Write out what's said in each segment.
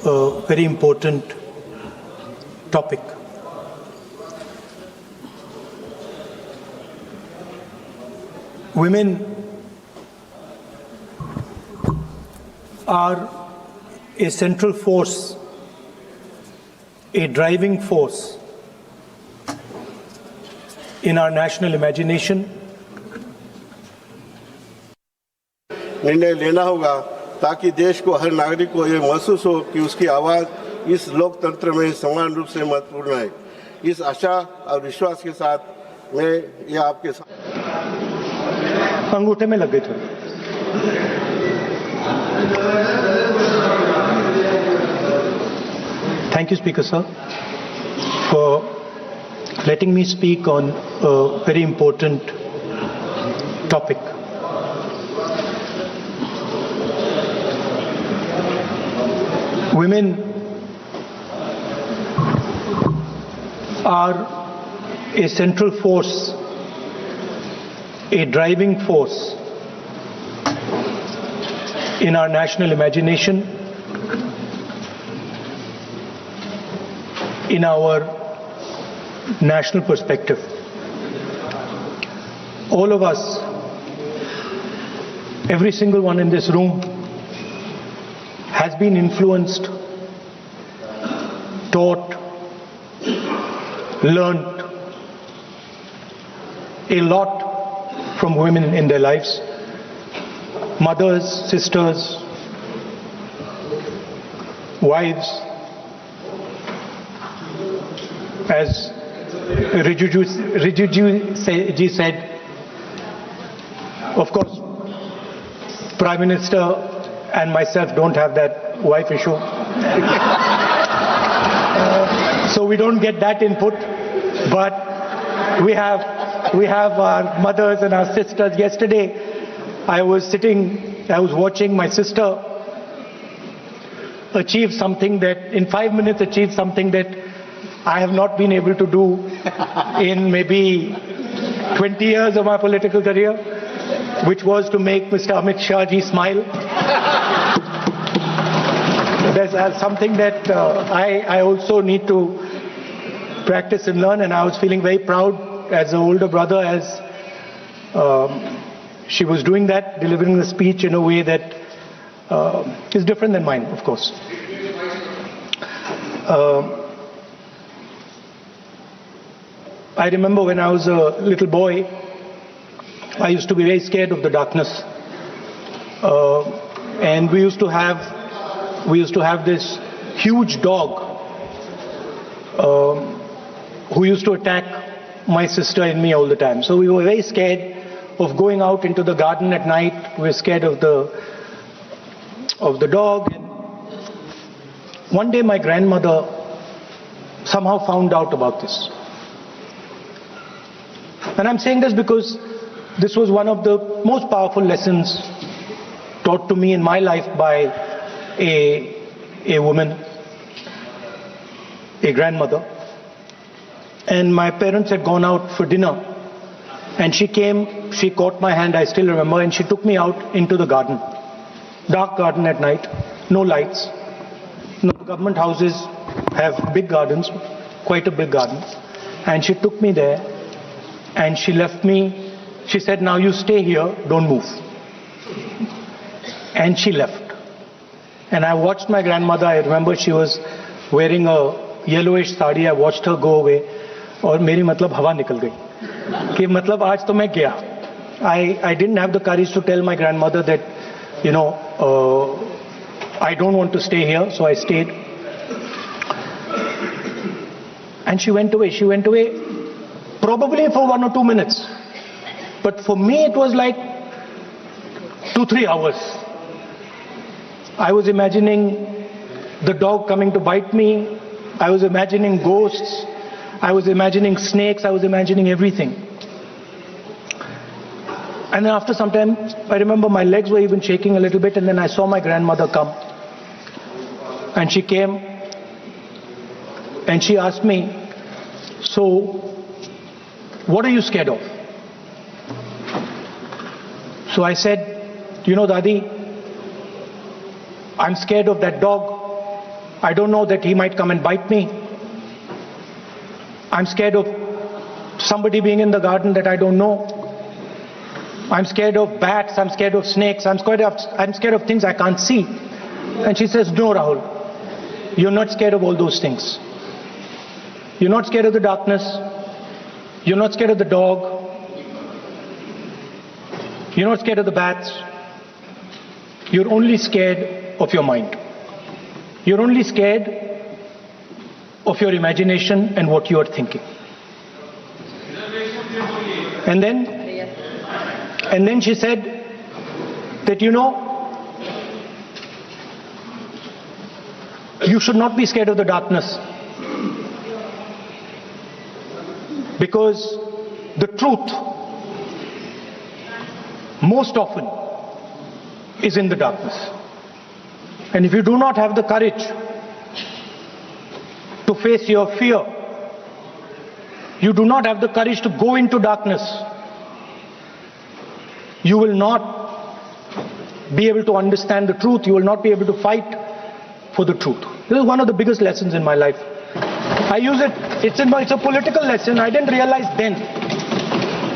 a very important topic. Women are a central force, a driving force in our national imagination. निर्णय लेना होगा ताकि देश को, हर नागरिक को ये महसूस हो कि उसकी आवाज़ इस लोकतंत्र में समान रूप से महत्वपूर्ण है। इस आशा और विश्वास के साथ मैं ये आपके अंगूठे में लग गए थे। Thank you, Speaker Sir, for letting me speak on a very important topic. Women are a central force, a driving force in our national imagination, in our national perspective. All of us, every single one in this room, has been influenced, taught, learnt a lot from women in their lives. Mothers, sisters, wives. As Rijuju ji said, of course, Prime Minister and myself don't have that wife issue. So we don't get that input, but we have our mothers and our sisters. Yesterday, I was watching my sister achieve something that, in 5 minutes, achieved something that I have not been able to do in maybe 20 years of my political career, which was to make Mr. Amit Shah ji smile. There's something that I also need to practice and learn, and I was feeling very proud as an older brother as she was doing that, delivering the speech in a way that is different than mine, of course. I remember when I was a little boy, I used to be very scared of the darkness, and we used to have this huge dog who used to attack my sister and me all the time. So we were very scared of going out into the garden at night. We were scared of the dog. And one day my grandmother somehow found out about this. And I'm saying this because this was one of the most powerful lessons taught to me in my life by a woman, a grandmother. And my parents had gone out for dinner, and she came, she caught my hand, I still remember, and she took me out into the garden. Dark garden at night, no lights. No, government houses have big gardens, quite a big garden. And she took me there, and she left me. She said, now you stay here, don't move. And she left. And I watched my grandmother. I remember she was wearing a yellowish sari. I watched her go away. और मेरी मतलब हवा निकल गई कि मतलब आज तो मैं गया. I didn't have the courage to tell my grandmother that, you know, I don't want to stay here, so I stayed. And she went away. She went away probably for 1 or 2 minutes. But for me it was like 2-3 hours. I was imagining the dog coming to bite me. I was imagining ghosts. I was imagining snakes. I was imagining everything. And then after some time, I remember my legs were even shaking a little bit, and then I saw my grandmother come. And she came and she asked me, so what are you scared of? So I said, you know, Dadi, I'm scared of that dog I don't know that he might come and bite me. I'm scared of somebody being in the garden that I don't know. I'm scared of bats, I'm scared of snakes, I'm scared of things I can't see. And she says, no, Rahul, you're not scared of all those things. You're not scared of the darkness. You're not scared of the dog. You're not scared of the bats. You're only scared of your mind. You're only scared of your imagination and what you are thinking. And then she said that, you should not be scared of the darkness, because the truth most often is in the darkness. And if you do not have the courage to face your fear, you do not have the courage to go into darkness, you will not be able to understand the truth. You will not be able to fight for the truth. This is one of the biggest lessons in my life. I use it, it's a political lesson. I didn't realize then.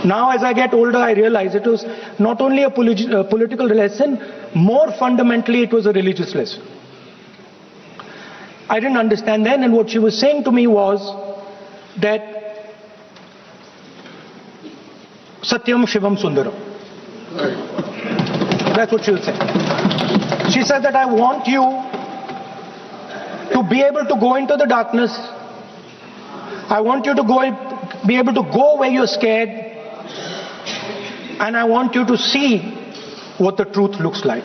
Now as I get older, I realize it was not only a political lesson, more fundamentally it was a religious lesson. I didn't understand then, and what she was saying to me was that Satyam Shivam Sundaram. That's what she will say. She said that I want you to be able to go into the darkness. I want you to be able to go where you're scared. And I want you to see what the truth looks like.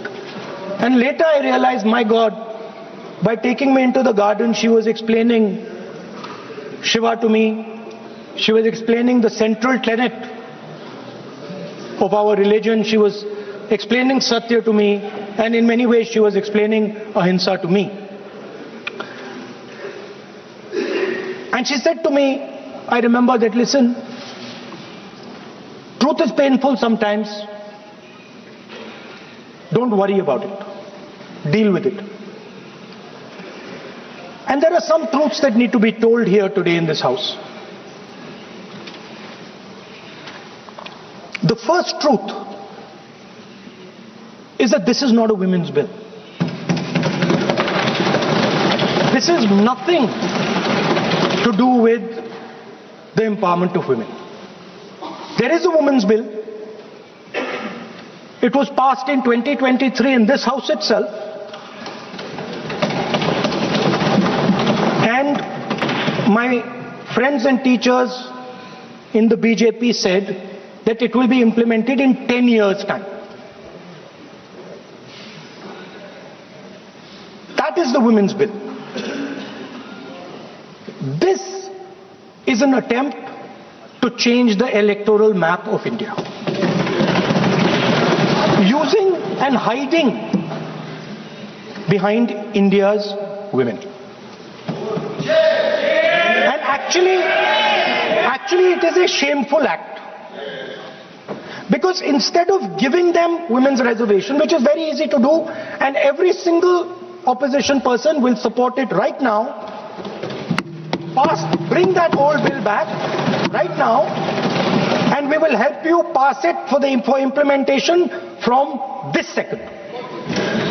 And later I realized, my God, by taking me into the garden, she was explaining Shiva to me. She was explaining the central tenet of our religion. She was explaining Satya to me, and in many ways she was explaining Ahimsa to me. And she said to me, I remember that, listen, truth is painful sometimes. Don't worry about it. Deal with it. And there are some truths that need to be told here today in this house. The first truth is that this is not a women's bill. This is nothing to do with the empowerment of women. There is a women's bill. It was passed in 2023 in this house itself. And my friends and teachers in the BJP said that it will be implemented in 10 years' time. That is the women's bill. This is an attempt to change the electoral map of India, using and hiding behind India's women. And actually it is a shameful act. Because instead of giving them women's reservation, which is very easy to do, and every single opposition person will support it right now, bring that old bill back right now, and we will help you pass it for implementation from this second.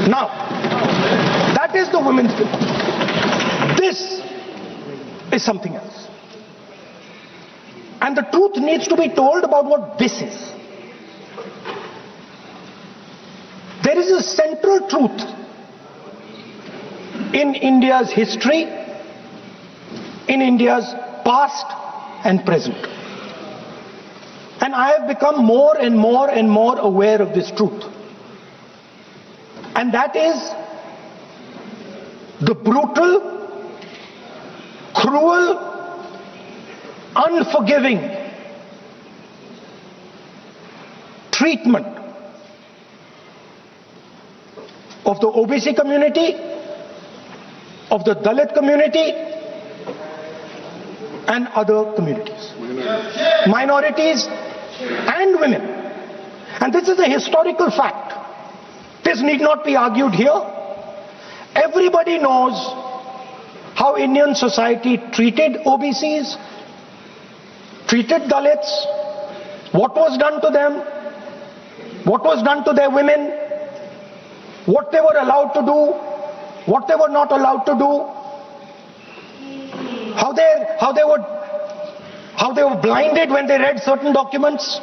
Now, that is the women's bill. This is something else. And the truth needs to be told about what this is. There is a central truth in India's history, in India's past and present. And I have become more and more and more aware of this truth. And that is the brutal, cruel, unforgiving treatment of the OBC community, of the Dalit community, and other communities, minorities and women. And this is a historical fact. This need not be argued here. Everybody knows how Indian society treated OBCs, treated Dalits, what was done to them, what was done to their women, what they were allowed to do, what they were not allowed to do, how they were blinded when they read certain documents,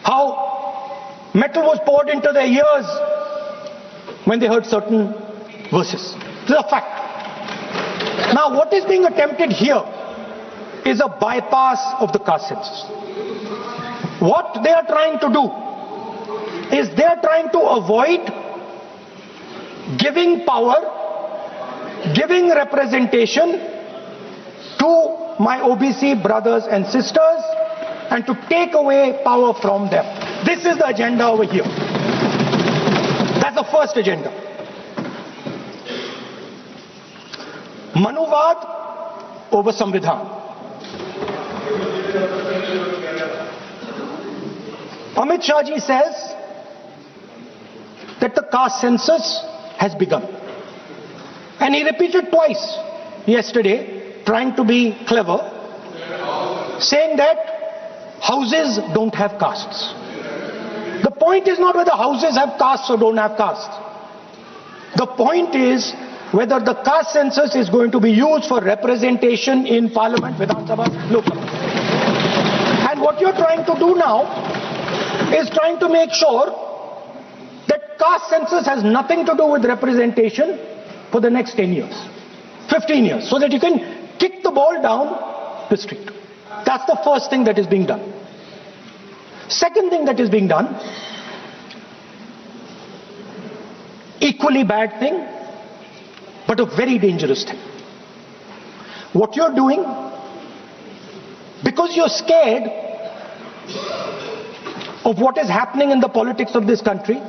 how metal was poured into their ears when they heard certain verses. This is a fact. Now, what is being attempted here is a bypass of the caste census. What they are trying to do is they are trying to avoid giving power, giving representation to my OBC brothers and sisters and to take away power from them. This is the agenda over here. That's the first agenda. Manuvad over Samvidhan. Amit Shah ji says that the caste census has begun. And he repeated twice yesterday, trying to be clever, saying that houses don't have castes. The point is not whether houses have castes or don't have castes. The point is whether the caste census is going to be used for representation in Parliament, Vidhan Sabha, Lok Sabha. And what you're trying to do now is trying to make sure that caste census has nothing to do with representation for the next 10 years, 15 years, so that you can kick the ball down the street. That's the first thing that is being done. Second thing that is being done, equally bad thing, but a very dangerous thing. What you're doing, because you're scared of what is happening in the politics of this country,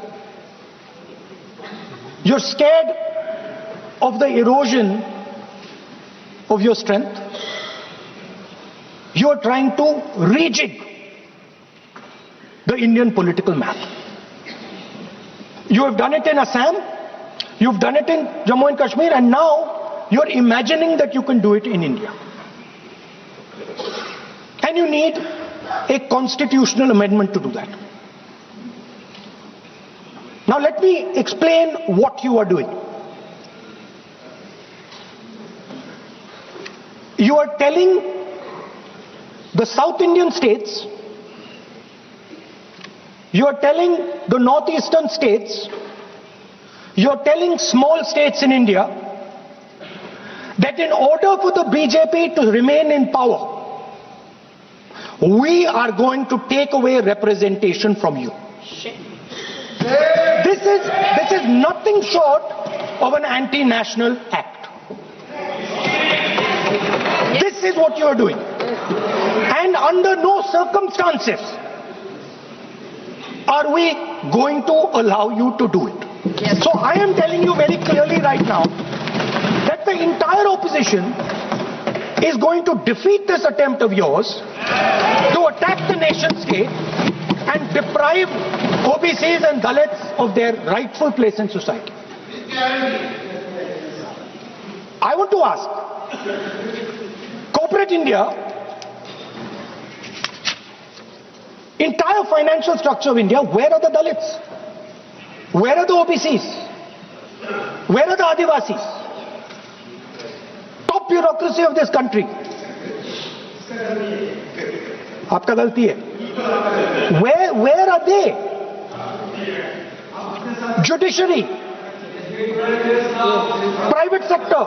you're scared of the erosion of your strength, you're trying to rejig the Indian political map. You have done it in Assam, you've done it in Jammu and Kashmir, and now you're imagining that you can do it in India. And you need a constitutional amendment to do that. Now let me explain what you are doing. You are telling the South Indian states, you are telling the northeastern states, you are telling small states in India that in order for the BJP to remain in power, we are going to take away representation from you. This is nothing short of an anti-national act. This is what you are doing. And under no circumstances are we going to allow you to do it. Yes. So I am telling you very clearly right now that the entire opposition is going to defeat this attempt of yours to attack the nation state and deprive OBCs and Dalits of their rightful place in society. I want to ask, corporate India, entire financial structure of India, where are the Dalits? Where are the OBCs? Where are the Adivasis? Top bureaucracy of this country. Aapka galti hai. Where are they? Judiciary, private sector,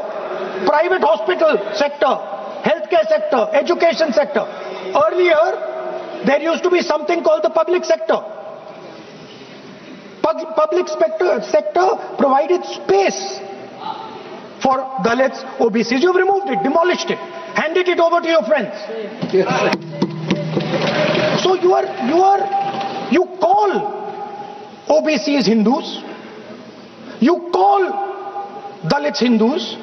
private hospital sector, healthcare sector, education sector. Earlier, there used to be something called the public sector. Public sector provided space for Dalits, OBCs. You've removed it, demolished it, handed it over to your friends. So you call OBCs Hindus, you call Dalits Hindus,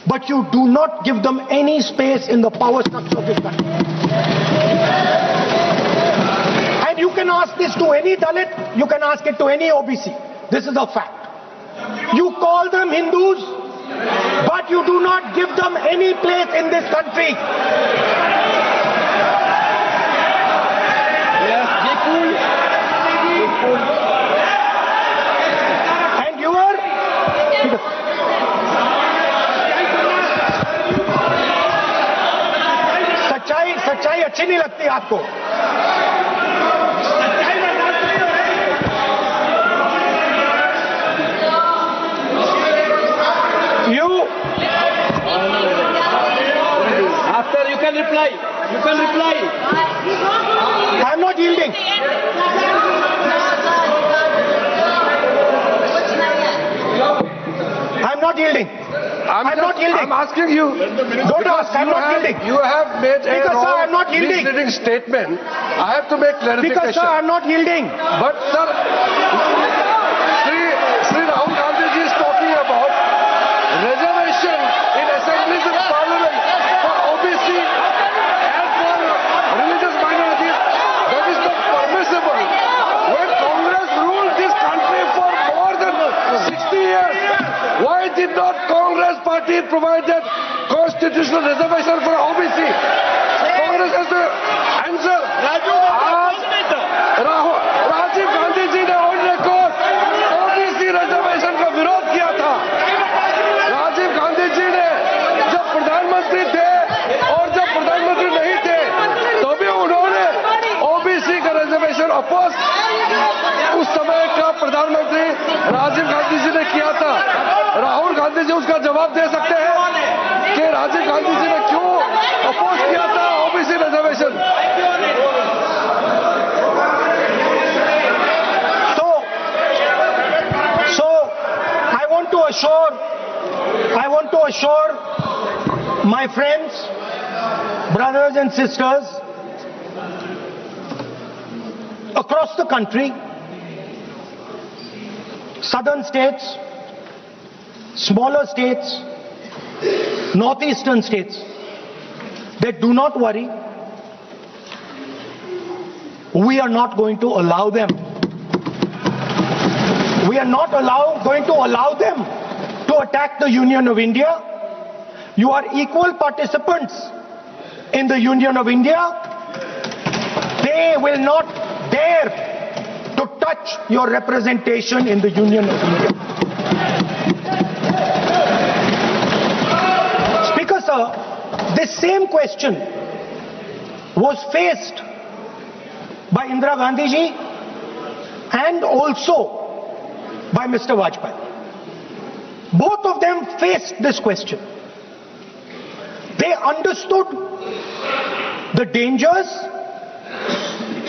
but you do not give them any space in the power structure of this country. And you can ask this to any Dalit, you can ask it to any OBC. This is a fact. You call them Hindus, but you do not give them any place in this country. And you are? सच्चाई अच्छी नहीं लगती आपको? You After you can reply. You can reply. I'm not yielding. I'm not yielding. I'm not yielding. I'm asking you. Don't ask. I'm not yielding. You have made a Because, sir, I'm wrong, not yielding. misleading statement. I have to make clarification. Because, sir, I'm not yielding. But, sir, Sri Rahul Gandhi ji is talking about reservation in assemblies and parliament for OBC and for religious minorities. That is not permissible. When Congress ruled this country for more than 60 years, why did not Congress party provide that constitutional reservation for OBC? Congress has to answer. Rajiv Gandhi ji ने on record OBC reservation का विरोध किया था। राजीव गांधी जी ने जब प्रधानमंत्री थे और जब प्रधानमंत्री नहीं थे तो भी उन्होंने ओबीसी का रिजर्वेशन अपोज उस समय का प्रधानमंत्री राजीव गांधी जी ने किया था। राहुल गांधी जी उसका जवाब दे सकते हैं कि राजीव गांधी जी ने क्यों अपोज किया था OBC reservation? I want to assure my friends, brothers and sisters across the country, southern states, smaller states, northeastern states, that do not worry. We are not going to allow them. We are not going to allow them to attack the Union of India. You are equal participants in the Union of India. They will not dare to touch your representation in the Union of India. Speaker, sir, this same question was faced by Indira Gandhi ji and also by Mr. Vajpayee. Both of them faced this question. They understood the dangers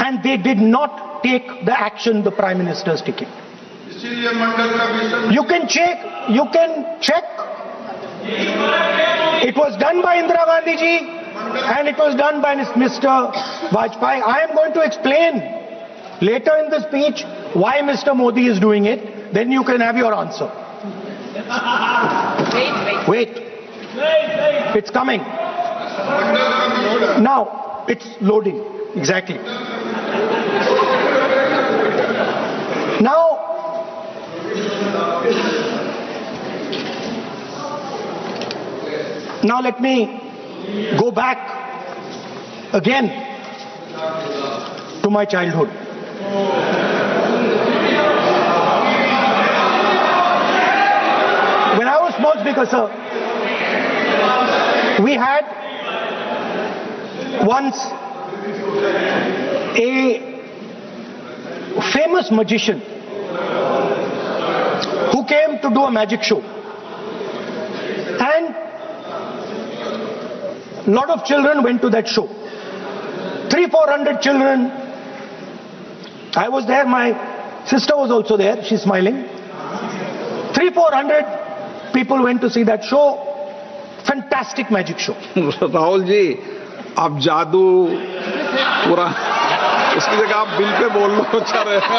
and they did not take the action the Prime Minister is taking. You can check. It was done by Indira Gandhi ji and it was done by Mr. Vajpayee. I am going to explain later in the speech why Mr. Modi is doing it. Then you can have your answer. Wait. It's coming. Now, it's loading. Exactly. Now let me go back again to my childhood. When I was small, Speaker, sir, we had once a famous magician who came to do a magic show. And a lot of children went to that show. 300-400 children. I was there, my sister was also there, she's smiling. 300-400 people went to see that show. Fantastic magic show. Rahul ji, आप जादू पूरा उसकी जगह आप bill pay बोल लो, अच्छा रहेगा।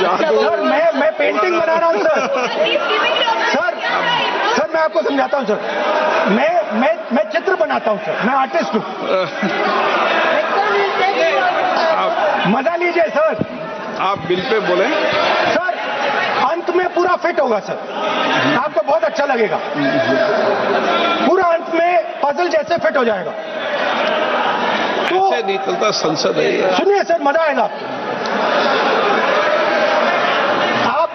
जादू। सर, मैं पेंटिंग बना रहा हूँ सर। सर, मैं आपको समझाता हूँ सर। मैं चित्र बनाता हूँ सर। मैं आर्टिस्ट हूँ। मजा लीजिए सर। आप बिल पे बोले। सर, अंत में पूरा फिट होगा सर, आपको बहुत अच्छा लगेगा, पूरा अंत में पजल जैसे फिट हो जाएगा। तो ऐसे नहीं चलता संसद है। सुनिए सर, मजा आएगा आप।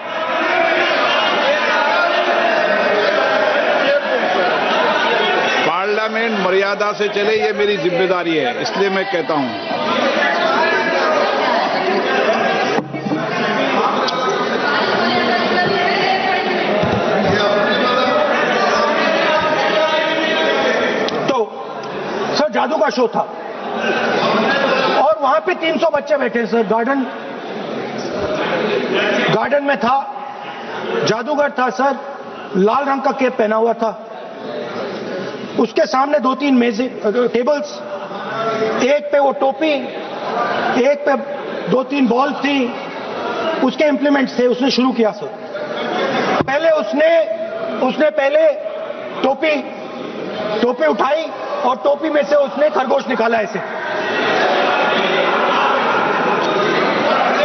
पार्लियामेंट मर्यादा से चले, ये मेरी जिम्मेदारी है, इसलिए मैं कहता हूं। जादू का शो था और वहां पे 300 बच्चे बैठे सर, गार्डन में था, जादूगर था सर, लाल रंग का कैप पहना हुआ था, उसके सामने 2-3 मेजें टेबल्स, एक पे वो टोपी, एक पे 2-3 बॉल थी, उसके इंप्लीमेंट्स थे। उसने शुरू किया सर, पहले उसने पहले टोपी उठाई और टोपी में से उसने खरगोश निकाला ऐसे।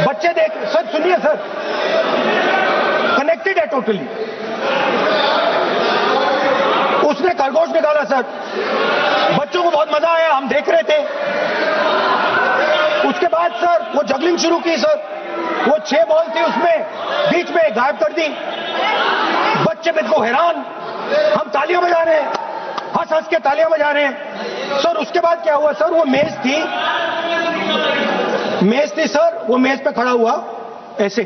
बच्चे देख सर, सुनिए सर, कनेक्टेड है टोटली। उसने खरगोश निकाला सर, बच्चों को बहुत मजा आया, हम देख रहे थे। उसके बाद सर वो जगलिंग शुरू की सर, वो 6 बॉल थी, उसमें बीच में गायब कर दी। बच्चे बिल्कुल हैरान, हम तालियां बजा रहे हैं, हंस के तालियां बजा रहे हैं सर। उसके बाद क्या हुआ सर, वो मेज थी सर, वो मेज पे खड़ा हुआ ऐसे,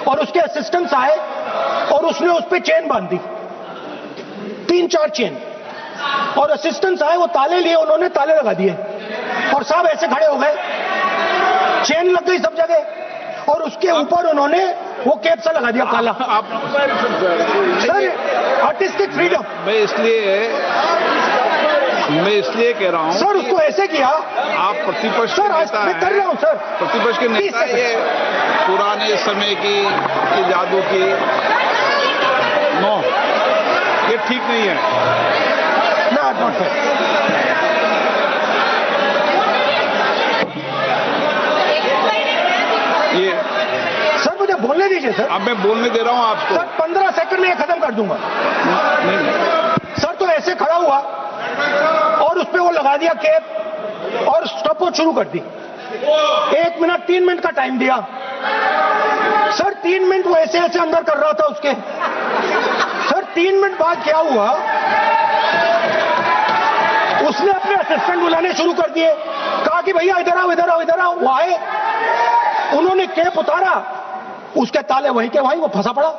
और उसके असिस्टेंट्स आए और उसने उस पे चेन बांध दी, 3-4 चेन, और असिस्टेंट्स आए, वो ताले लिए, उन्होंने ताले लगा दिए और सब ऐसे खड़े हो गए, चेन लग गई सब जगह, और उसके ऊपर उन्होंने वो कैप सा लगा दिया काला। सर आर्टिस्टिक फ्रीडम, मैं इसलिए कह रहा हूं सर, उसको ऐसे किया। आप प्रतिपक्ष सर, के नेता मैं कर रहा हूं सर, प्रतिपक्ष के नेता, ये पुराने समय की जादू की नो, ये ठीक नहीं है ना, नॉट फेयर। ये सर मुझे बोलने दीजिए सर। अब मैं बोलने दे रहा हूं आपको सर 15 सेकंड में ये खत्म कर दूंगा। सर तो ऐसे खड़ा हुआ और उस पे वो लगा दिया कैप और स्टॉपवॉच शुरू कर दी, 1 मिनट 3 मिनट का टाइम दिया सर। 3 मिनट वो ऐसे अंदर कर रहा था उसके। सर 3 मिनट बाद क्या हुआ, उसने अपने असिस्टेंट बुलाने शुरू कर दिए, कहा कि भैया इधर आओ इधर आओ इधर आओ। वो आए, उन्होंने कैप उतारा, उसके ताले वहीं के वहीं, वो फंसा पड़ा।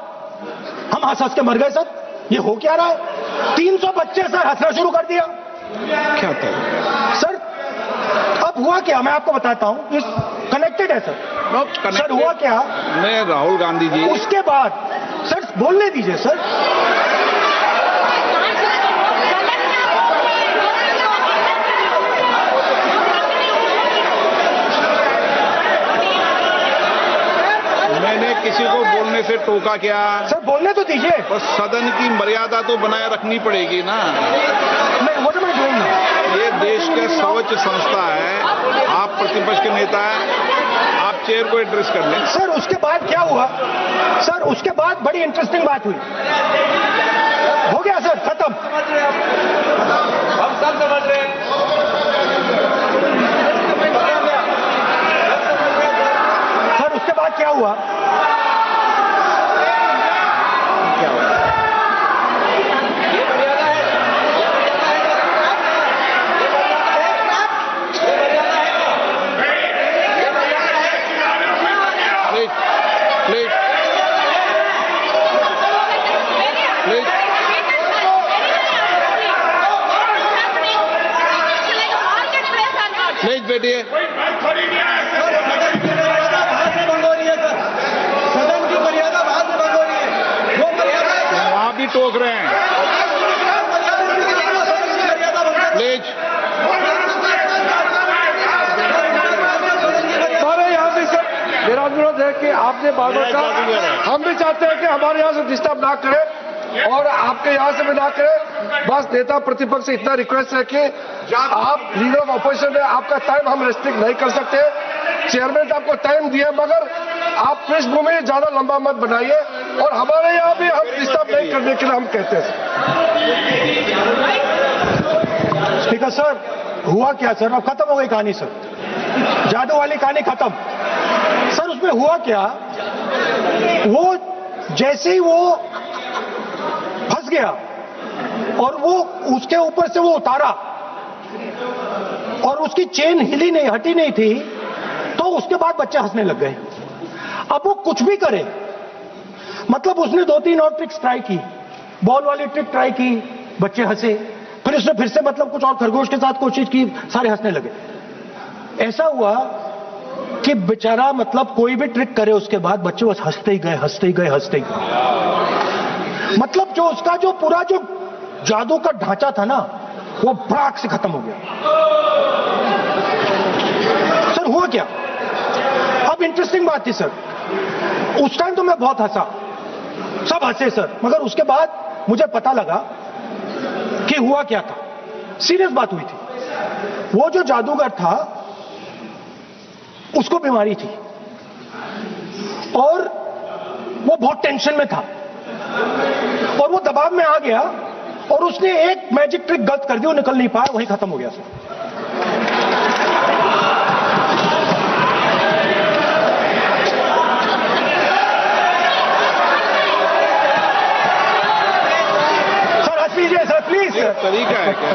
हम हंस के मर गए सर, ये हो क्या रहा है। 300 बच्चे सर हंसना शुरू कर दिया। क्या था सर अब हुआ क्या, मैं आपको बताता हूं, इस कनेक्टेड है सर। सर हुआ क्या, मैं राहुल गांधी जी, उसके बाद सर बोलने दीजिए सर। मैंने किसी को बोलने से टोका क्या? सर बोलने तो दीजिए। बस सदन की मर्यादा तो बनाए रखनी पड़ेगी ना। ये देश का सर्वोच्च संस्था है, आप प्रतिपक्ष के नेता हैं, आप चेयर को एड्रेस कर लें। सर उसके बाद क्या हुआ सर, उसके बाद बड़ी इंटरेस्टिंग बात हुई। हो गया सर, खत्म। हम सब समझ रहे हैं। सर उसके बाद क्या हुआ, प्लीज बैठिए। सदन की मर्यादा बाहर से भंग हो रही है, वो मर्यादा वहां भी टोक रहे हैं। प्लीज हमारे यहाँ भी सर मेरा अनुरोध है कि आपने बार बार कहा, हम भी चाहते हैं कि हमारे यहाँ से डिस्टर्ब ना करें और आपके यहाँ से भी ना करें। बस नेता प्रतिपक्ष से इतना रिक्वेस्ट है कि आप लीडर ऑफ ऑपोजिशन में आपका टाइम हम रेस्ट्रिक्ट नहीं कर सकते। चेयरमैन ने आपको टाइम दिया, मगर आप पृष्ठभूमि ज्यादा लंबा मत बनाइए, और हमारे यहाँ भी हम डिस्टर्ब नहीं करने के लिए हम कहते हैं। स्पीकर सर, हुआ क्या सर? अब खत्म हो गई कहानी सर, जादू वाली कहानी खत्म। सर उसमें हुआ क्या, वो जैसे ही वो फंस गया और वो उसके ऊपर से वो उतारा और उसकी चेन हिली नहीं, हटी नहीं थी, तो उसके बाद बच्चे हंसने लग गए। अब वो कुछ भी करे, मतलब उसने 2-3 और ट्रिक्स ट्राई की, बॉल वाली ट्रिक ट्राई की, बच्चे हंसे, फिर उसने फिर से मतलब कुछ और खरगोश के साथ कोशिश की, सारे हंसने लगे। ऐसा हुआ कि बेचारा मतलब कोई भी ट्रिक करे उसके बाद बच्चे बस हंसते ही गए, हंसते ही गए, हंसते ही गए। मतलब जो उसका जो पूरा जो जादू का ढांचा था ना, वो भड़ाक से खत्म हो गया। सर हुआ क्या, अब इंटरेस्टिंग बात थी सर, उस टाइम तो मैं बहुत हंसा, सब हंसे सर, मगर उसके बाद मुझे पता लगा कि हुआ क्या था। सीरियस बात हुई थी। वो जो जादूगर था उसको बीमारी थी और वो बहुत टेंशन में था और वो दबाव में आ गया और उसने एक मैजिक ट्रिक गलत कर दी, वो निकल नहीं पाया, वहीं खत्म हो गया सर। सर हंस लीजिए सर, प्लीज सर। तरीका है क्या?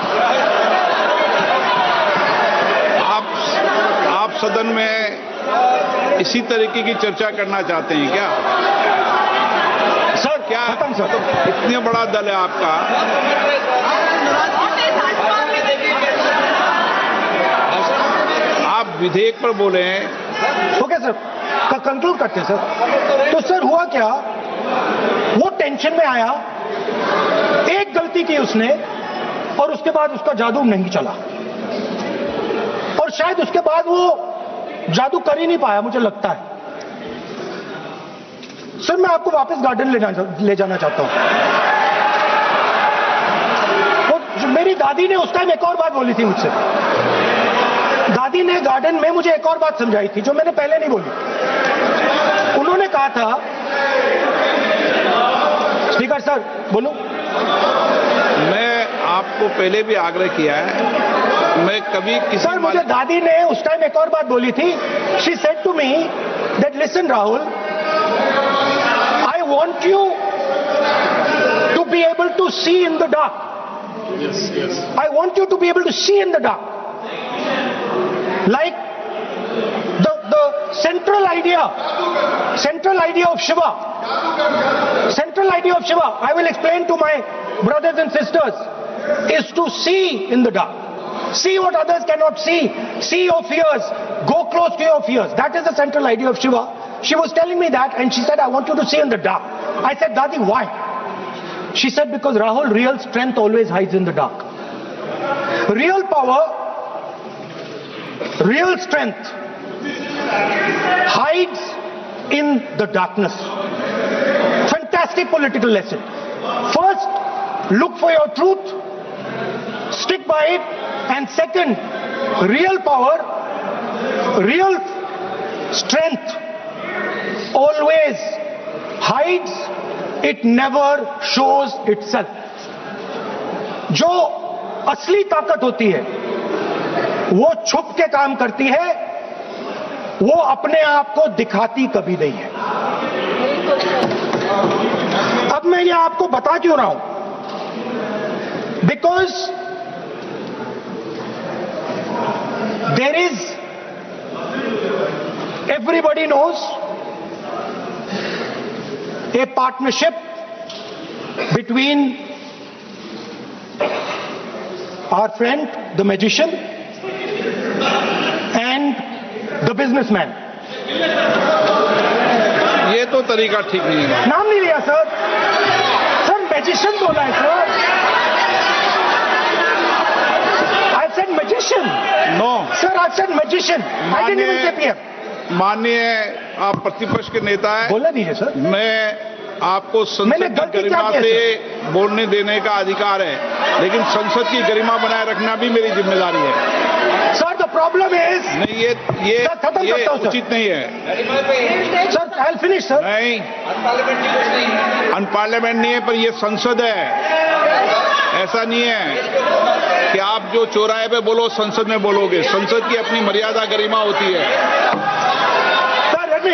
आप सदन में इसी तरीके की चर्चा करना चाहते हैं क्या? सर क्या खत्म सर। इतने बड़ा दल है आपका, आप विधेयक पर बोले हैं। ओके सर, कंक्लूड करते हैं सर। तो सर हुआ क्या, वो टेंशन में आया, एक गलती की उसने और उसके बाद उसका जादू नहीं चला और शायद उसके बाद वो जादू कर ही नहीं पाया, मुझे लगता है। सर मैं आपको वापस गार्डन ले जाना चाहता हूं। और मेरी दादी ने उस टाइम एक और बात बोली थी मुझसे। दादी ने गार्डन में मुझे एक और बात समझाई थी जो मैंने पहले नहीं बोली। उन्होंने कहा था, स्पीकर सर बोलूं? मैं आपको पहले भी आग्रह किया है, मैं कभी किसी सर मुझे दादी ने उस टाइम एक और बात बोली थी। She said to me that listen Rahul, I want you to be able to see in the dark. Yes. I want you to be able to see in the dark. Like the central idea of Shiva. Central idea of Shiva, I will explain to my brothers and sisters, is to see in the dark. See what others cannot see. See your fears. Go close to your fears. That is the central idea of Shiva. She was telling me that and she said, I want you to see in the dark. I said, Dadi, why? She said, because Rahul, real strength always hides in the dark. Real power, real strength hides in the darkness. Fantastic political lesson. First, look for your truth, stick by it, and second, real power, real strength always hides, it never shows itself. जो असली ताकत होती है वो छुप के काम करती है, वो अपने आप को दिखाती कभी नहीं है। अब मैं ये आपको बता क्यों रहा हूं? Because there is, everybody knows, a partnership between our friend the magician and the businessman. ये तो तरीका ठीक नहीं है। नाम नहीं लिया सर, सर मैजिशियन बोला है sir. I said magician. No. Sir, I said magician. I didn't even say PM. माननीय आप प्रतिपक्ष के नेता हैं, बोलने दीजिए सर। मैं आपको मैंने संसद की गलती क्या गरिमा की है, से बोलने देने का अधिकार है, लेकिन संसद की गरिमा बनाए रखना भी मेरी जिम्मेदारी है। सर द प्रॉब्लम इज, नहीं, ये खत्म करता हूं, सर। उचित नहीं है। Sir I'll finish, sir. नहीं, अनपार्लियामेंट नहीं है, पर ये संसद है। ऐसा नहीं है कि आप जो चौराहे पे बोलो संसद में बोलोगे। संसद की अपनी मर्यादा गरिमा होती है। Sir, let me.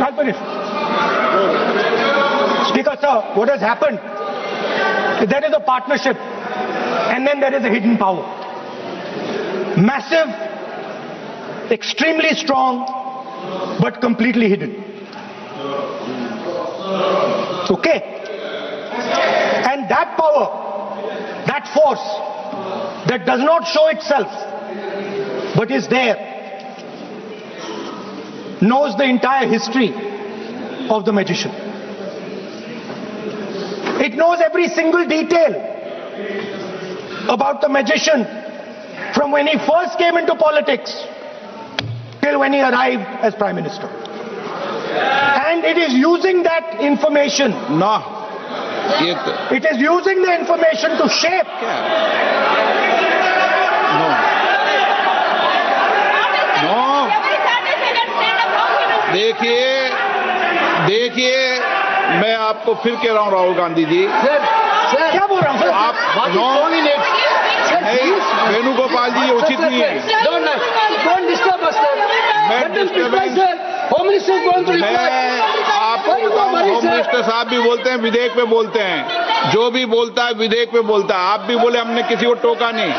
I'll finish. Speaker, sir, what has happened? There is a partnership, and then there is a hidden power. Massive, extremely strong, but completely hidden. Okay? And that power, that force, that does not show itself, but is there, knows the entire history of the magician. It knows every single detail about the magician from when he first came into politics till when he arrived as Prime Minister. And it is using that information, ना, ये it is using the information to shape no, no, देखिए, मैं आपको फिर कह रहा हूँ राहुल गांधी जी, क्या बोल रहा हूँ सर? आप नो, नहीं, वेणुगोपाल जी, ये उचित नहीं है। Don't disturb us, sir. मैं Let them reply, disturbance- sir. Home Minister is going to reply. मैं आपको बताऊं, होम मिनिस्टर साहब भी बोलते हैं, विधेयक पे बोलते हैं, जो भी बोलता है विधेयक पे बोलता है। आप भी बोले हमने किसी को टोका नहीं,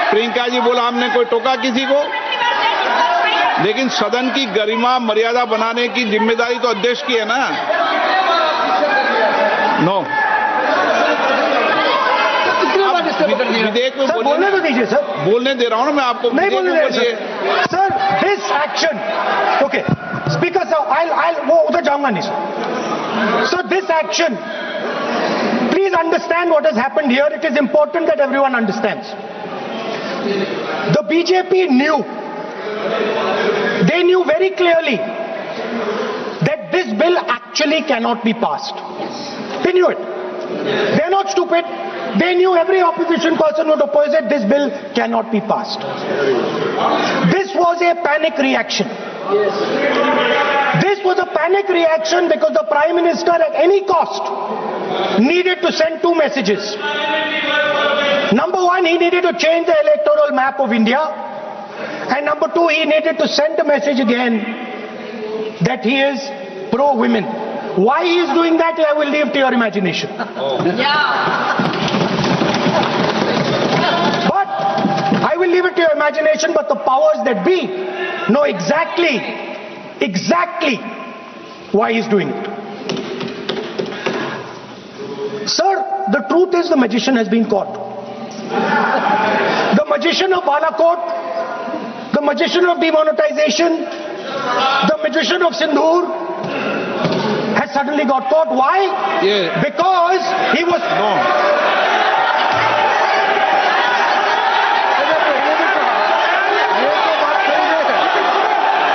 प्रियंका जी बोला हमने कोई टोका किसी को, लेकिन सदन की गरिमा मर्यादा बनाने की जिम्मेदारी तो अध्यक्ष की है ना। नो, विधेयक में सर बोलने तो दीजिए सर। बोलने दे रहा हूं ना मैं आपको। नहीं बोलने दे बोलिए। रहे सर। This action, okay speaker sir, I वो उधर जाऊंगा नहीं सर। So this action, please understand what has happened here. It is important that everyone understands. The BJP knew, they knew very clearly that this bill actually cannot be passed. They knew it. They're not stupid. They knew every opposition person would oppose it. This bill cannot be passed. This was a panic reaction. This was a panic reaction because the Prime Minister at any cost needed to send two messages. Number one, he needed to change the electoral map of India. And number two, he needed to send a message again that he is pro-women. Why he is doing that, I will leave to your imagination. But I will leave it to your imagination, but the powers that be know exactly why he is doing it. Sir, the truth is the magician has been caught. The magician of Balakot, the magician of demonetization, the magician of Sindhur has suddenly got caught. Why? Yeah. Because he was... No.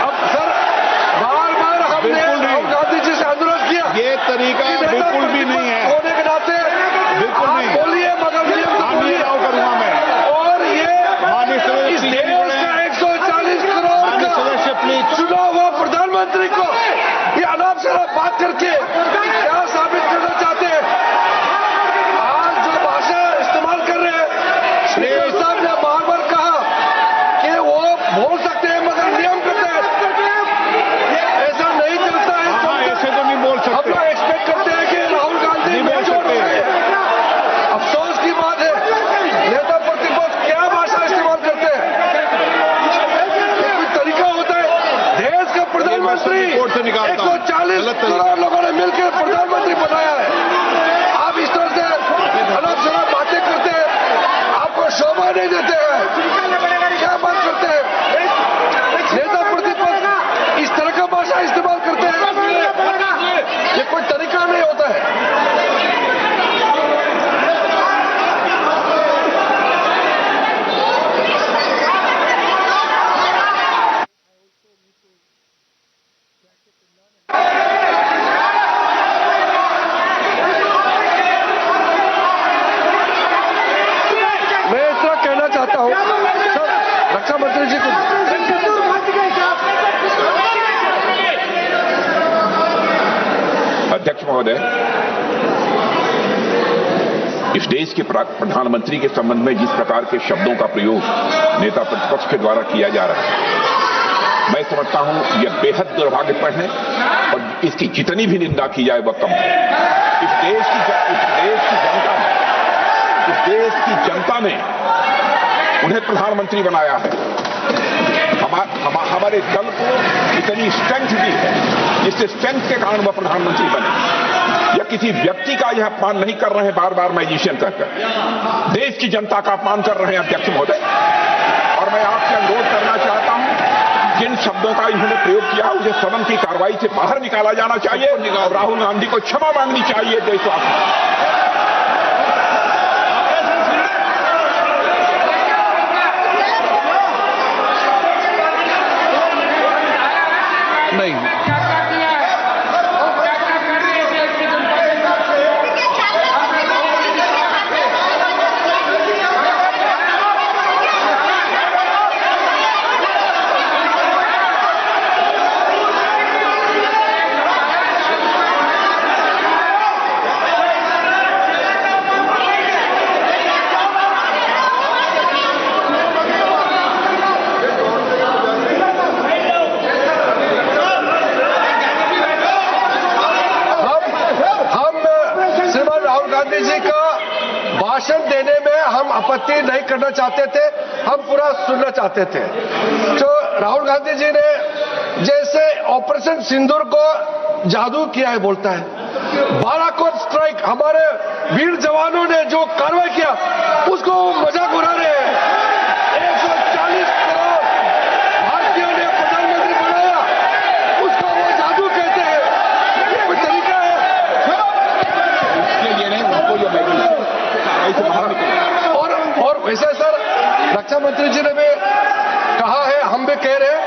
अब sir बार-बार हमने बिल्कुल नहीं। राहुल गांधी जी से अनुरोध किया। ये तरीका बिल्कुल भी नहीं है। होने के नाते बिल्कुल आप नहीं। बोलिए, मगर नियम से हाँ, बोलिए। नहीं राव करूंगा मैं। और ये माननीय सदस्य इस प्लीज देश बोले। का 140 करोड़ माननीय का सदस्य प्लीज। चुना हुआ प्रधानमंत्री को ये अनाप शनाप बात करके क्या साबित करना चाहते हैं? आज जो भाषा इस्तेमाल कर रहे हैं, स्पीकर साहब ने बार-बार कहा कि वो बोल सकते हैं मगर नियम करते हैं। ऐसा नहीं चलता है। हाँ, ऐसे तो नहीं बोल हम सकते। लोग एक्सपेक्ट करते हैं कि राहुल गांधी नहीं बोल मेजोर सकते। रहे। अफसोस की बात है, नेता प्रतिपक्ष क्या भाषा इस्तेमाल करते हैं? ये कोई तरीका होता है? देश का प्रधानमंत्री रिपोर्ट से निकालता हूं। 140 गलत तरीका। करोड़ लोगों ने मिलकर प्रधानमंत्री बनाया है। आप इस तरह से अनाप शनाप बातें करते हैं, आपको शोभा नहीं देते हैं। क्या बात करते हैं? नेता प्रतिपक्ष इस तरह का भाषा इस्तेमाल करते हैं, ये कोई तरीका नहीं होता है। महोदय, इस देश के प्रधानमंत्री के संबंध में जिस प्रकार के शब्दों का प्रयोग नेता प्रतिपक्ष के द्वारा किया जा रहा है, मैं समझता हूं यह बेहद दुर्भाग्यपूर्ण है और इसकी जितनी भी निंदा की जाए वह कम है। इस देश की जनता ने उन्हें प्रधानमंत्री बनाया है। हमारे दल को इतनी स्ट्रेंथ दी है, जिससे स्ट्रेंथ के कारण वह प्रधानमंत्री बने। या किसी व्यक्ति का यह अपमान नहीं कर रहे हैं बार बार मैजिशियन कहकर, देश की जनता का अपमान कर रहे हैं अध्यक्ष महोदय। और मैं आपसे अनुरोध करना चाहता हूं, जिन शब्दों का इन्होंने प्रयोग किया उसे सदन की कार्रवाई से बाहर निकाला जाना चाहिए और राहुल गांधी को क्षमा मांगनी चाहिए देशवासी। नहीं, भाषण देने में हम आपत्ति नहीं करना चाहते थे, हम पूरा सुनना चाहते थे। तो राहुल गांधी जी ने जैसे ऑपरेशन सिंदूर को जादू किया है बोलता है, बालाकोट स्ट्राइक हमारे वीर जवानों ने जो कार्रवाई किया उसको मजाक उड़ा रहे हैं। 140 करोड़ भारतीयों ने प्रधानमंत्री बनाया, उसको वो जादू कहते हैं। ये कोई तरीका है? और वैसे सर रक्षा मंत्री जी ने भी कहा है, हम भी कह रहे हैं,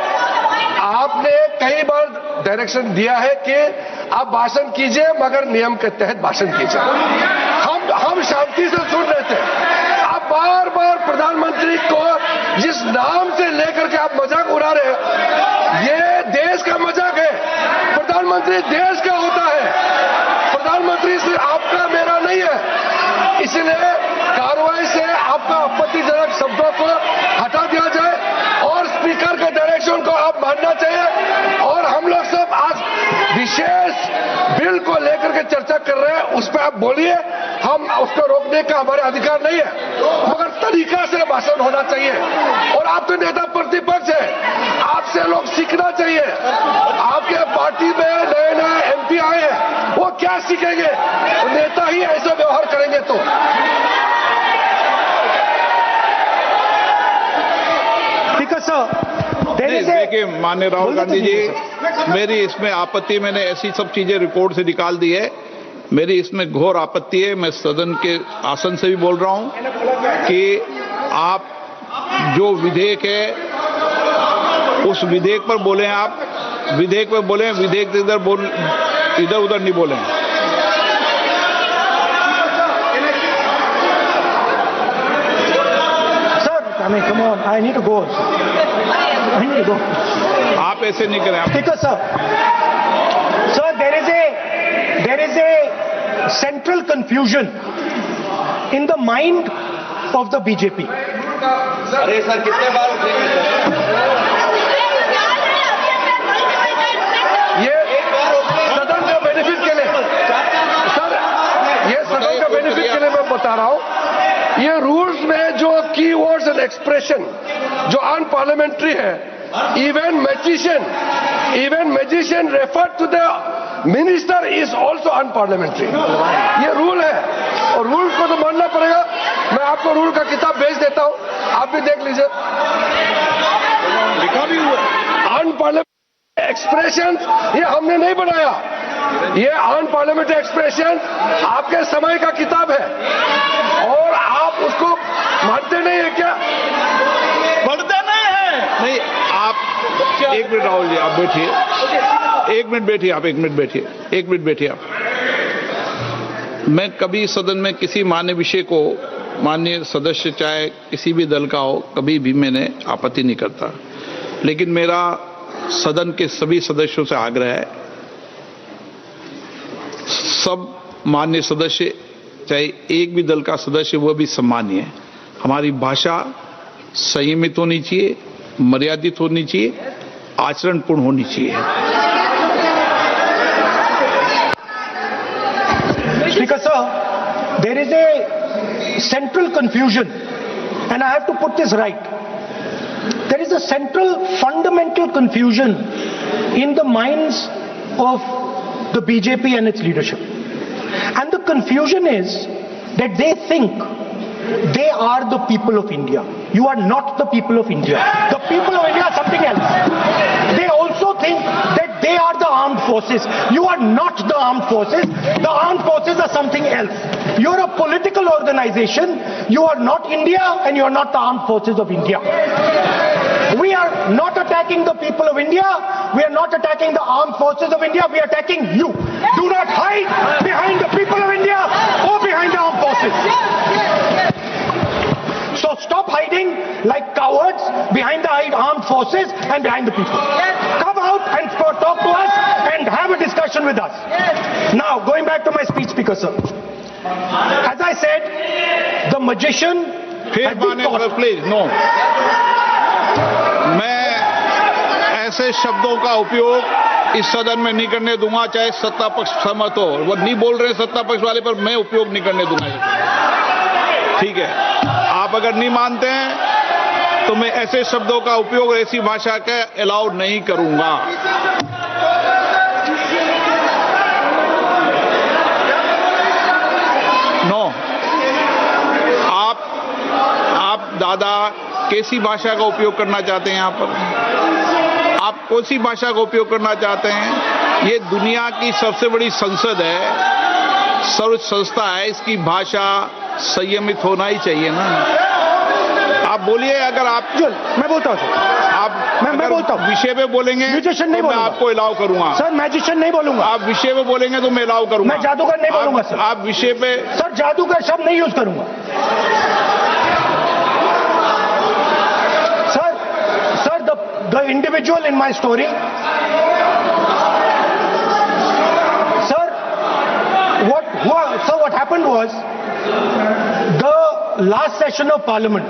आपने कई बार डायरेक्शन दिया है कि आप भाषण कीजिए मगर नियम के तहत भाषण कीजिए। हम शांति से सुन रहे थे, आप बार बार प्रधानमंत्री को जिस नाम से लेकर के आप मजाक उड़ा रहे हैं, ये देश का मजाक है। प्रधानमंत्री देश का होता है, प्रधानमंत्री सिर्फ आपका मेरा नहीं है। इसलिए कार्रवाई से आपका आपत्तिजनक शब्दों को हटा दिया जाए और स्पीकर के डायरेक्शन को आप मानना चाहिए। और हम लोग सब आज विशेष बिल को लेकर के चर्चा कर रहे हैं, उस पर आप बोलिए, हम उसको रोकने का हमारे अधिकार नहीं है, मगर तरीका से भाषण होना चाहिए। और आप तो नेता प्रतिपक्ष है, आपसे लोग सीखना चाहिए। आपके पार्टी में नए नए एमपी आए हैं, वो क्या सीखेंगे? नेता ही ऐसा व्यवहार करेंगे तो। देखिए माननीय राहुल गांधी जी, मेरी इसमें आपत्ति, मैंने ऐसी सब चीजें रिकॉर्ड से निकाल दी है, मेरी इसमें घोर आपत्ति है। मैं सदन के आसन से भी बोल रहा हूं कि आप जो विधेयक है उस विधेयक पर बोले, आप विधेयक पर बोले, विधेयक इधर उधर नहीं बोले। I mean, come on, I need to go. I need to go. आप ऐसे नहीं करें। Speaker, sir. Sir, there is a central confusion in the mind of the BJP. अरे सर कितने बार ये सदन का बेनिफिट के लिए, सर ये सदन का बेनिफिट के लिए मैं बता रहा हूं, ये रूल्स में जो की वर्ड्स एंड एक्सप्रेशन जो अनपार्लियामेंट्री है, even magician refer to the minister is also unparliamentary. ये रूल है और रूल को तो मानना पड़ेगा। मैं आपको रूल का किताब भेज देता हूं, आप भी देख लीजिए। अनपार्लियामेंट्री एक्सप्रेशन ये हमने नहीं बनाया, ये अनपार्लियामेंट्री एक्सप्रेशन आपके समय का किताब है और आप उसको मानते नहीं है क्या? पढ़ते नहीं है? नहीं, आप एक मिनट राहुल जी, आप बैठिए, एक मिनट बैठिए, आप एक मिनट बैठिए, एक मिनट बैठिए आप। मैं कभी सदन में किसी मान्य विषय को, माननीय सदस्य चाहे किसी भी दल का हो, कभी भी मैंने आपत्ति नहीं करता, लेकिन मेरा सदन के सभी सदस्यों से आग्रह है, सब मान्य सदस्य, चाहे एक भी दल का सदस्य, वह भी सम्मानीय है। हमारी भाषा संयमित होनी चाहिए, मर्यादित होनी चाहिए, आचरणपूर्ण होनी चाहिए। Speaker sir, there is a central confusion, and I have to put this right. There is a central fundamental confusion in the minds of the BJP and its leadership. And the confusion is that they think they are the people of India. You are not the people of India. The people of India are something else. They also think that they are the armed forces. You are not the armed forces. The armed forces are something else. You are a political organization. You are not India and you are not the armed forces of India. We are not attacking the people of India. We are not attacking the armed forces of India. We are attacking you. Do not hide behind the people of India or behind the armed forces. So stop hiding like cowards behind the armed forces and behind the people. Come out and talk to us and have a discussion with us. Now, going back to my speech, Speaker sir. As I said, the magician has been caught. Please no, मैं ऐसे शब्दों का उपयोग इस सदन में नहीं करने दूंगा, चाहे सत्ता पक्ष सहमत हो। वो नहीं बोल रहे सत्ता पक्ष वाले, पर मैं उपयोग नहीं करने दूंगा। ठीक है, आप अगर नहीं मानते हैं तो मैं ऐसे शब्दों का उपयोग, ऐसी भाषा का अलाउ नहीं करूंगा। नो, आप दादा कैसी भाषा का उपयोग करना चाहते हैं? यहाँ पर आप कौन सी भाषा का उपयोग करना चाहते हैं? ये दुनिया की सबसे बड़ी संसद है, सर्वोच्च संस्था है, इसकी भाषा संयमित होना ही चाहिए ना। आप बोलिए, अगर आप मैं बोलता हूँ आप मैं बोलता हूँ, विषय पे बोलेंगे म्यूजिशियन नहीं तो मैं बोलूंगा। आपको अलाउ करूंगा। सर मैजिशियन नहीं बोलूंगा। आप विषय पे बोलेंगे तो मैं अलाउ करूंगा। मैं जादूगर नहीं बोलूंगा सर। आप विषय पे, सर जादूगर शब्द नहीं यूज करूंगा। Sir the individual in my story, sir what happened was, the last session of Parliament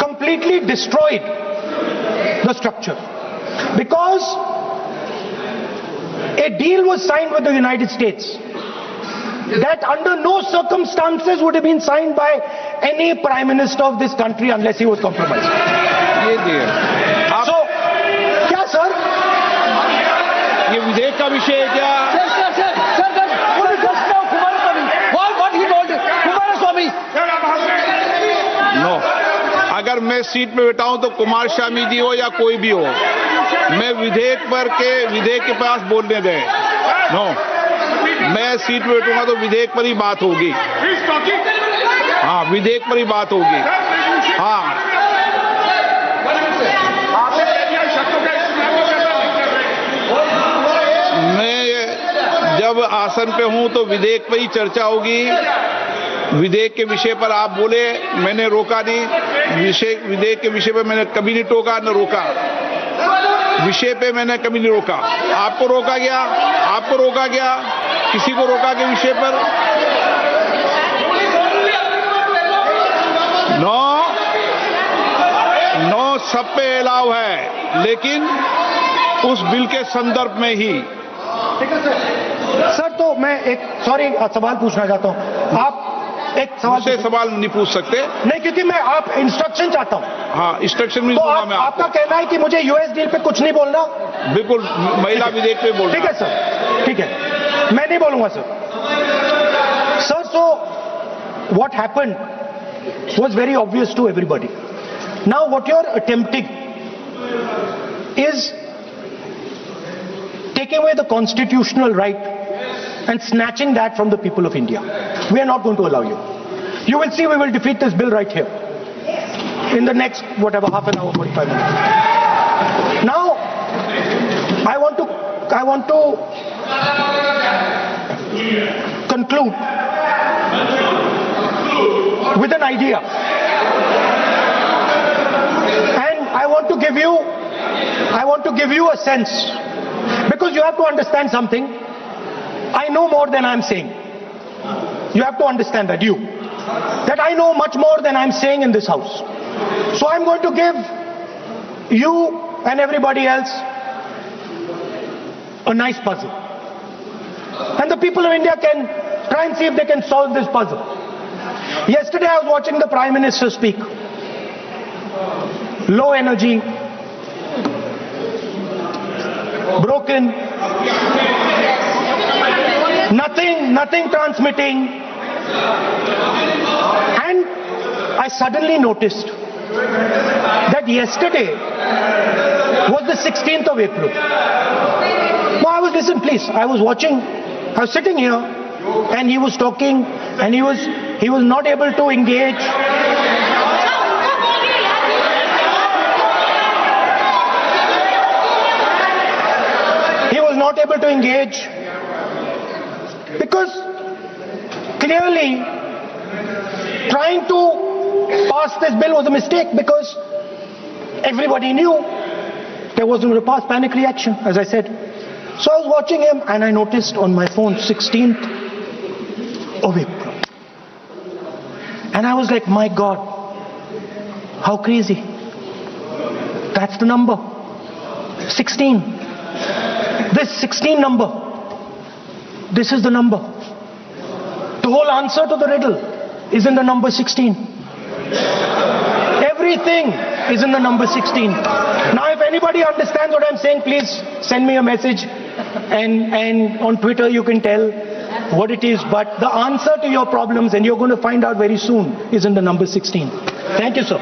completely destroyed the structure because a deal was signed with the United States that under no circumstances would have been signed by any Prime Minister of this country unless he was compromised. ये दिए So, क्या sir? ये विधेयक का विषय है क्या? No, अगर मैं सीट पे बैठा हूं तो कुमार स्वामी जी हो या कोई भी हो, मैं विधेयक के पास बोलने दें। नो, मैं सीट पे बैठूंगा तो विधेयक पर ही बात होगी। हाँ, विधेयक पर ही बात होगी। हाँ, मैं जब आसन पे हूं तो विधेयक पर ही चर्चा होगी। विधेयक के विषय पर आप बोले, मैंने रोका नहीं। विधेयक के विषय पर मैंने कभी नहीं टोका न रोका। विषय पे मैंने कभी नहीं रोका। आपको रोका गया? आपको रोका गया? किसी को रोका के विषय पर? नो, सब पे अलाउ है, लेकिन उस बिल के संदर्भ में ही। सर तो मैं एक सवाल पूछना चाहता हूं। आप एक सवाल नहीं पूछ सकते। नहीं, क्योंकि मैं आप इंस्ट्रक्शन चाहता हूं। हाँ, इंस्ट्रक्शन भी तो दूंगा मैं आपका कहना है कि मुझे यूएस डील पे कुछ नहीं बोलना? बिल्कुल, महिला विधेयक पे बोलना। ठीक है सर, ठीक है, मैं नहीं बोलूंगा sir. So what happened was very obvious to everybody. Now what you are attempting is taking away the constitutional right and snatching that from the people of India. We are not going to allow you. You will see we will defeat this bill right here in the next, half an hour, 45 minutes. Now, I want to conclude with an idea. And I want to give you a sense, because you have to understand something. I know more than I'm saying. You have to understand that, that I know much more than I'm saying in this house. So I'm going to give you and everybody else a nice puzzle. And the people of India can try and see if they can solve this puzzle. Yesterday I was watching the Prime Minister speak. Low energy, broken, nothing transmitting. And I suddenly noticed that yesterday was the 16th of April. No, I was sitting here and he was talking and he was not able to engage. He was not able to engage because clearly trying to pass this bill was a mistake because everybody knew there wasn't going to pass. Panic reaction, as I said. So I was watching him and I noticed on my phone 16th of April. And I was like, my God, how crazy. That's the number. 16. This 16 number. This is the number. The whole answer to the riddle is in the number 16. Everything is in the number 16. Now if anybody understands what I'm saying, please send me a message and on Twitter you can tell what it is. But the answer to your problems, and you're going to find out very soon, is in the number 16. Thank you, sir.